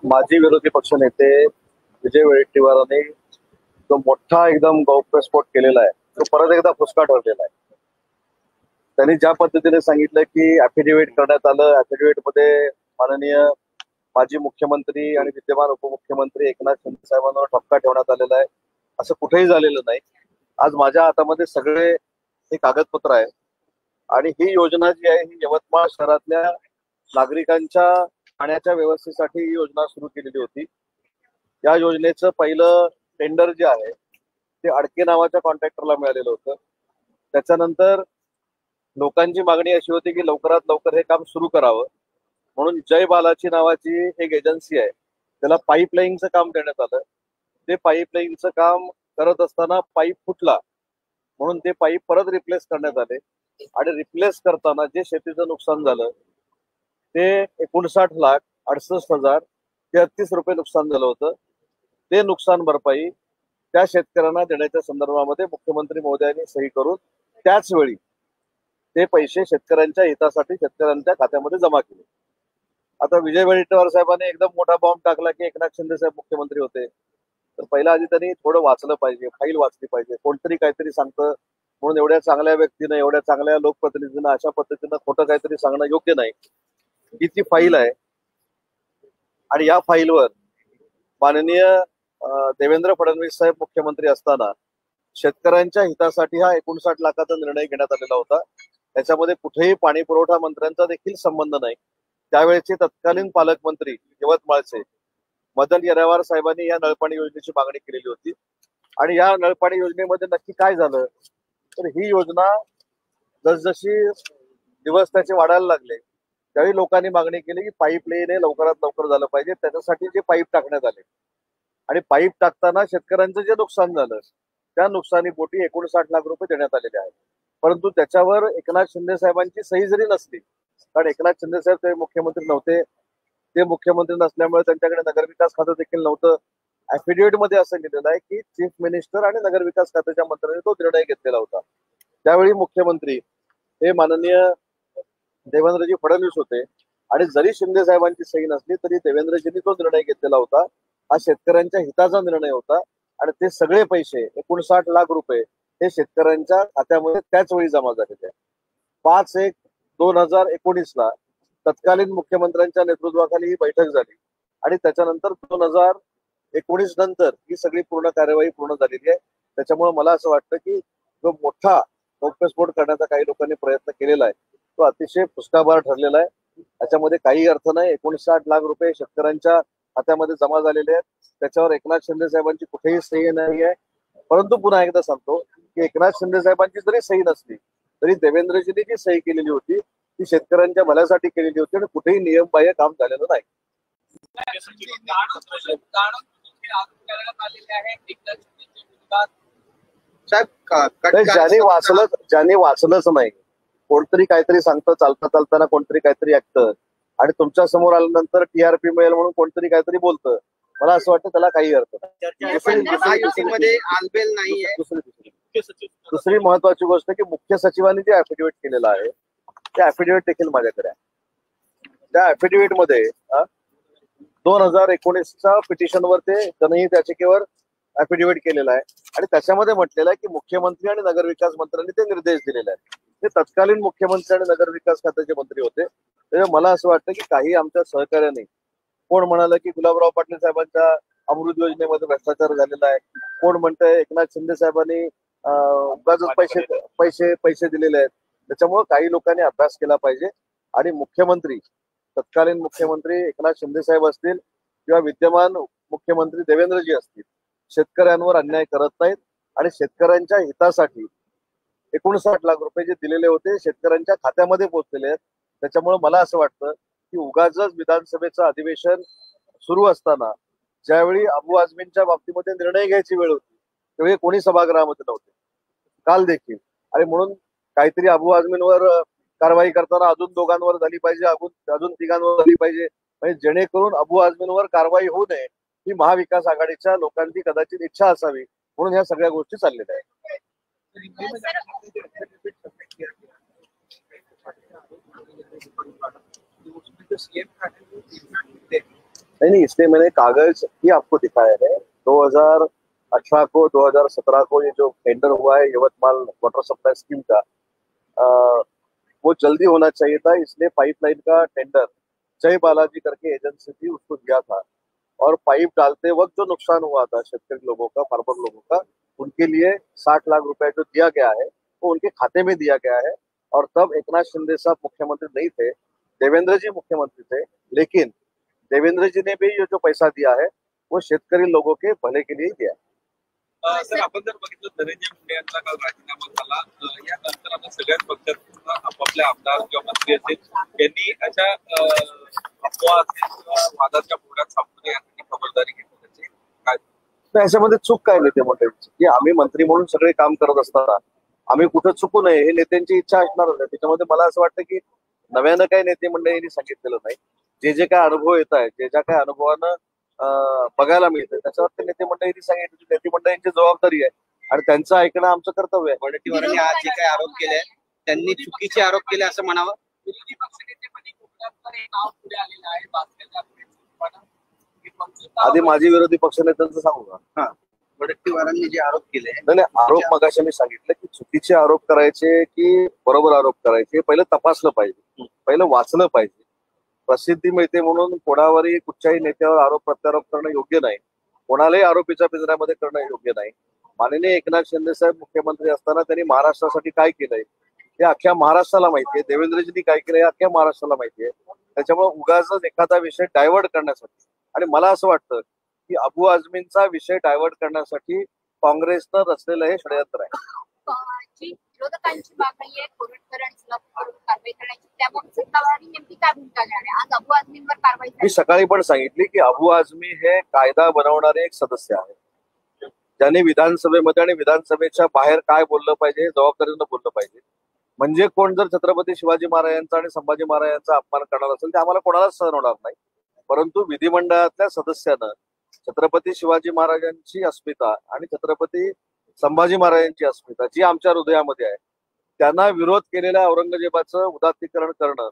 माजी विरोधी पक्षनेते विजय वडेट्टीवारांनी जो मोठा एकदम गौप्यस्फोट केलेला आहे तो परत एकदा फुसका ठरलेला आहे. त्यांनी ज्या पद्धतीने सांगितलं की ऍफिडेव्हिट करण्यात आलं, ऍफिडेव्हिट मध्ये माननीय माजी मुख्यमंत्री आणि विद्यमान उपमुख्यमंत्री एकनाथ शिंदे साहेबांवर ठपका ठेवण्यात आलेला आहे, असं कुठेही झालेलं नाही. आज माझ्या हातामध्ये सगळे हे कागदपत्र आहे आणि ही योजना जी आहे ही यवतमाळ शहरातल्या नागरिकांच्या पाण्याच्या व्यवस्थेसाठी ही योजना सुरू केलेली होती. या योजनेचं पहिलं टेंडर जे आहे ते अडके नावाच्या कॉन्ट्रॅक्टरला मिळालेलं होतं. त्याच्यानंतर लोकांची मागणी अशी होती की लवकरात लवकर हे काम सुरू करावं, म्हणून जय बालाची नावाची एक एजन्सी आहे त्याला पाईपलाईनचं काम देण्यात आलं. ते पाईपलाईनचं काम करत असताना पाईप फुटला म्हणून ते पाईप परत रिप्लेस करण्यात आले आणि रिप्लेस करताना जे शेतीचं नुकसान झालं ते 59,68,33 रुपये नुकसान झालं होतं. ते नुकसान भरपाई त्या शेतकऱ्यांना देण्याच्या संदर्भामध्ये मुख्यमंत्री महोदयांनी सही करून त्याच वेळी ते पैसे शेतकऱ्यांच्या हितासाठी शेतकऱ्यांच्या खात्यामध्ये जमा केले. आता विजय वडेट्टीवार साहेबांनी एकदम मोठा बॉम्ब टाकला की एकनाथ शिंदे साहेब मुख्यमंत्री होते, तर पहिला आधी त्यांनी थोडं वाचलं पाहिजे, फाईल वाचली पाहिजे. कोणतरी काहीतरी सांगतं म्हणून एवढ्या चांगल्या व्यक्तीनं, एवढ्या चांगल्या लोकप्रतिनिधींना अशा पद्धतीनं खोटं काहीतरी सांगणं योग्य नाही. ही ती फाईल आहे आणि या फाईलवर माननीय देवेंद्र फडणवीस साहेब मुख्यमंत्री असताना शेतकऱ्यांच्या हितासाठी हा 59 लाखाचा निर्णय घेण्यात आलेला होता. त्याच्यामध्ये कुठेही पाणी पुरवठा मंत्र्यांचा देखील संबंध नाही. त्यावेळेचे तत्कालीन पालकमंत्री यवतमाळचे मदन येरावार साहेबांनी या नळपाणी योजनेची मागणी केलेली होती आणि या नळपाणी योजनेमध्ये नक्की काय झालं तर ही योजना जसजशी दिवस त्याचे वाढायला लागले त्यावेळी लोकांनी मागणी केली की पाईपलाईन हे लवकरात लवकर झालं पाहिजे. त्याच्यासाठी जे पाईप टाकण्यात आले आणि पाईप टाकताना शेतकऱ्यांचं जे नुकसान झालं त्या नुकसानीपोटी 59 लाख रुपये देण्यात आलेले आहेत. परंतु त्याच्यावर एकनाथ शिंदे साहेबांची सही जरी नसली, कारण एकनाथ शिंदे साहेब ते मुख्यमंत्री नव्हते, ते मुख्यमंत्री नसल्यामुळे त्यांच्याकडे नगरविकास खातं देखील नव्हतं. ऍफिडेव्हिट मध्ये असं लिहिलेलं आहे की चीफ मिनिस्टर आणि नगरविकास खात्याच्या मंत्र्यांनी तो निर्णय घेतलेला होता. त्यावेळी मुख्यमंत्री हे माननीय देवेंद्रजी फडणवीस होते आणि जरी शिंदे साहेबांची सही नसली तरी देवेंद्रजींनी तो निर्णय घेतलेला होता. हा शेतकऱ्यांच्या हिताचा निर्णय होता आणि ते सगळे पैसे 59 लाख रुपये हे शेतकऱ्यांच्या खात्यामध्ये त्याच वेळी जमा झालेले आहे. 5/1/2019 तत्कालीन मुख्यमंत्र्यांच्या नेतृत्वाखाली ही बैठक झाली आणि त्याच्यानंतर 2019 नंतर ही सगळी पूर्ण कार्यवाही पूर्ण झालेली आहे. त्याच्यामुळे मला असं वाटतं की जो मोठा गौप्यस्फोट करण्याचा काही लोकांनी प्रयत्न केलेला आहे तो अतिशय फुसकाबार ठरलेला आहे. त्याच्यामध्ये काही अर्थ नाही. 59 लाख रुपये शेतकऱ्यांच्या खात्यामध्ये जमा झालेले आहेत. त्याच्यावर एकनाथ शिंदे साहेबांची कुठेही सही नाही आहे. परंतु पुन्हा एकदा सांगतो की एकनाथ शिंदे साहेबांची जरी सही नसली तरी देवेंद्रजींनी जी सही केलेली होती ती शेतकऱ्यांच्या भल्यासाठी केलेली होती आणि कुठेही नियमबाह्य काम झालेलं नाही. ज्यांनी वाचलंच नाही, कोणतरी काहीतरी सांगतं चालता चालताना, कोणतरी काहीतरी ऐकतं आणि तुमच्या समोर आल्यानंतर टीआरपी मिळेल म्हणून कोणतरी काहीतरी बोलतं, मला असं वाटतं त्याला काही अर्थ नाही. दुसरी महत्वाची गोष्ट की मुख्य सचिवांनी जे ऍफिडेव्हिट केलेलं आहे त्या ऍफिडेव्हिट देखील माझ्याकडे आहे. त्या ऍफिडेव्हिट मध्ये 2019च्या पिटिशनवर ते जनहित याचिकेवर ऍफिडेव्हिट केलेला आहे आणि त्याच्यामध्ये म्हटलेलं आहे की मुख्यमंत्री आणि नगरविकास मंत्र्यांनी ते निर्देश दिलेले आहेत. ते तत्कालीन मुख्यमंत्री आणि नगरविकास खात्याचे मंत्री होते. त्यामुळे मला असं वाटतं की काही आमच्या सहकार्याने, कोण म्हणालं की गुलाबराव पाटील साहेबांच्या अमृत योजनेमध्ये भ्रष्टाचार झालेला आहे, कोण म्हणतंय एकनाथ शिंदे साहेबांनी उगाचच पैसे दिलेले आहेत. त्याच्यामुळे काही लोकांनी अभ्यास केला पाहिजे आणि मुख्यमंत्री, तत्कालीन मुख्यमंत्री एकनाथ शिंदे साहेब असतील किंवा विद्यमान मुख्यमंत्री देवेंद्रजी असतील, शेतकऱ्यांवर अन्याय करत नाहीत आणि शेतकऱ्यांच्या हितासाठी 59 लाख रुपये जे दिलेले होते शेतकऱ्यांच्या खात्यामध्ये पोहोचलेले आहेत. त्याच्यामुळे मला असं वाटतं की उगाचच विधानसभेचं अधिवेशन सुरू असताना ज्यावेळी अबू आझमींच्या बाबतीमध्ये निर्णय घ्यायची वेळ होती त्यावेळी कोणी सभागृहामध्ये नव्हते काल देखील. आणि म्हणून काहीतरी अबू आझमींवर कारवाई करताना अजून दोघांवर झाली पाहिजे, अजून तिघांवर झाली पाहिजे, म्हणजे जेणेकरून अबू आझमींवर कारवाई होऊ नये ही महाविकास आघाडीच्या लोकांची कदाचित इच्छा असावी म्हणून ह्या सगळ्या गोष्टी चाललेल्या आहेत. नहीं, इसमें मैंने कागज ही आपको दिखाया है। 2018 को 2017 को ये जो टेंडर हुआ है यवतमाल वाटर सप्लाई स्कीम का, वो जल्दी होना चाहिए था, इसलिए पाइपलाइन का टेंडर जय बालाजी करके एजेंसी थी उसको दिया था। और पाइप डालते वक्त जो नुकसान हुआ था शेतकरी लोगों का, फार्मर लोगों का, उनके लिए 60 लाख रुपए जो दिया गया है वो उनके खाते में दिया गया है। और तब एकनाथ शिंदे साहब मुख्यमंत्री नहीं थे, देवेंद्र जी मुख्यमंत्री थे, लेकिन देवेंद्र जी ने भी ये जो पैसा दिया है वो शेतकरी लोगों के भले के लिए ही दिया है। सर, आपण जर बघितलं धनंजय मुंडे यांचा काल राजीनामा झाला, यानंतर आता सगळ्याच पक्षात आपापले आमदार किंवा मंत्री असतील यांनी अशा अफवा किंवा वादाच्या बोर्डात सापडू नये यासाठी खबरदारी घेतली काय? याच्यामध्ये चूक काय नेते मंडळींची की आम्ही मंत्री म्हणून सगळे काम करत असताना आम्ही कुठं चुकू नये हे नेत्यांची इच्छा असणारच आहे। त्याच्यामध्ये मला असं वाटतं की नव्यानं काही नेते मंडळींनी सांगितलेलं नाही, जे काय अनुभव येत आहे, ज्या काय अनुभवानं बघायला मिळतं त्याच्यावर ते नेते मंडळींनी सांगितलं, नेते मंडळींची जबाबदारी आहे आणि त्यांचं ऐकणं आमचं कर्तव्य आहे। वडेट्टीवारांनी आज जे काही आरोप केले त्यांनी चुकीचे आरोप केले असं म्हणावं। विरोधी पक्षनेतेपदी कोकणात एक नाव पुढे आलेलं आहे आधी माझी विरोधी पक्षनेत्यांचं सांगू का? वडेट्टीवारांनी जे आरोप केले नाही, आरोप मगाशी मी सांगितलं की चुकीचे आरोप करायचे की बरोबर आरोप करायचे पहिलं तपासलं पाहिजे, पहिलं वाचलं पाहिजे। प्रसिद्धी मिळते म्हणून कोणावरही कुठच्याही नेत्यावर आरोप प्रत्यारोप करणं योग्य नाही, कोणालाही आरोपीच्या पिंजऱ्यामध्ये करणं योग्य नाही। माननीय एकनाथ शिंदे साहेब मुख्यमंत्री असताना त्यांनी महाराष्ट्रासाठी काय केलंय हे अख्ख्या महाराष्ट्राला माहिती आहे, देवेंद्रजींनी काय केलंय अख्ख्या महाराष्ट्राला माहिती आहे। त्याच्यामुळे उगाच एखादा विषय डायव्हर्ट करण्यासाठी, आणि मला असं वाटतं की अबू आझमींचा विषय डायव्हर्ट करण्यासाठी काँग्रेसनं रचलेलं हे षडयंत्र आहे। विरोधकांची मागणी आहे कोरटकरांची कारवाई करण्याची, त्याबाबत सत्ताधारी नेमकी काय भूमिका घेणार आहे? आज अबू आझमींवर कारवाई मी सकाळी पण सांगितली की अबू आझमी हे कायदा बनवणारे एक सदस्य आहेत, ज्यांनी विधानसभेमध्ये आणि विधानसभेच्या बाहेर काय बोललं पाहिजे जबाबदारीनं बोललं पाहिजे। म्हणजे कोण जर छत्रपती शिवाजी महाराजांचा आणि संभाजी महाराजांचा अपमान करणार असेल ते आम्हाला कोणालाच सहन होणार नाही, परंतु विधिमंडळातल्या सदस्यानं छत्रपती शिवाजी महाराजांची अस्मिता आणि छत्रपती संभाजी महाराजांची अस्मिता जी आमच्या हृदयामध्ये आहे त्यांना विरोध केलेल्या औरंगजेबाचं उदात्तीकरण करणं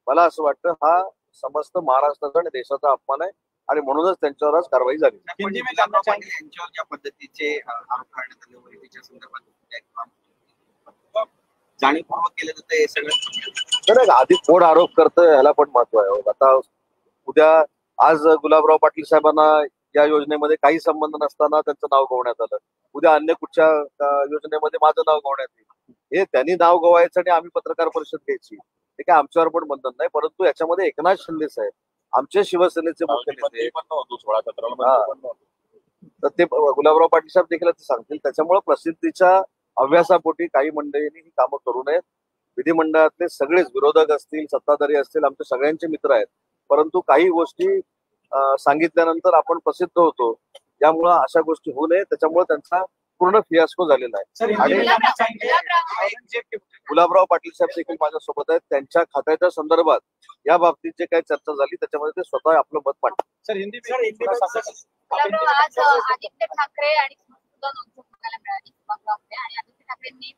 मला असं वाटतं हा समस्त महाराष्ट्राचा आणि देशाचा अपमान आहे आणि म्हणूनच त्यांच्यावर आज कारवाई झाली। यांच्यावर ज्या पद्धतीचे आरोप करण्यात आले वैद्यकीय संदर्भात जाणीवपूर्वक केलं जातं हे सगळं आधी कोण आरोप करतं ह्याला पण महत्व आहे। आता उद्या आज गुलाबराव पाटील साहेबांना या योजनेमध्ये काही संबंध नसताना त्यांचं नाव गवण्यात आलं, उद्या अन्य कुठच्या योजनेमध्ये माझं नाव गवण्यात येईल, हे त्यांनी नाव गवायचं आणि आम्ही पत्रकार परिषद घ्यायची हे काय आमच्यावर पण बंधन नाही। परंतु याच्यामध्ये एकनाथ शिंदे साहेब आमचे शिवसेनेचे मुख्य नेते तर ते गुलाबराव पाटील साहेब देखील ते सांगतील। त्याच्यामुळे प्रसिद्धीच्या अभ्यासापोटी काही मंडळींनी ही कामं करू नयेत। विधिमंडळातले सगळेच विरोधक असतील सत्ताधारी असतील आमचे सगळ्यांचे मित्र आहेत, परंतु काही गोष्टी सांगितल्यानंतर आपण प्रसिद्ध होतो, त्यामुळे अशा गोष्टी होऊ नये, त्याच्यामुळे त्यांचा पूर्ण फियास्को झालेला आहे। आणि गुलाबराव पाटील साहेब देखील माझ्यासोबत आहेत, त्यांच्या खात्याच्या संदर्भात या बाबतीत जे काही चर्चा झाली त्याच्यामध्ये ते स्वतः आपलं मत मांडतात। आज आदित्य ठाकरे आणि आदित्य ठाकरेंनी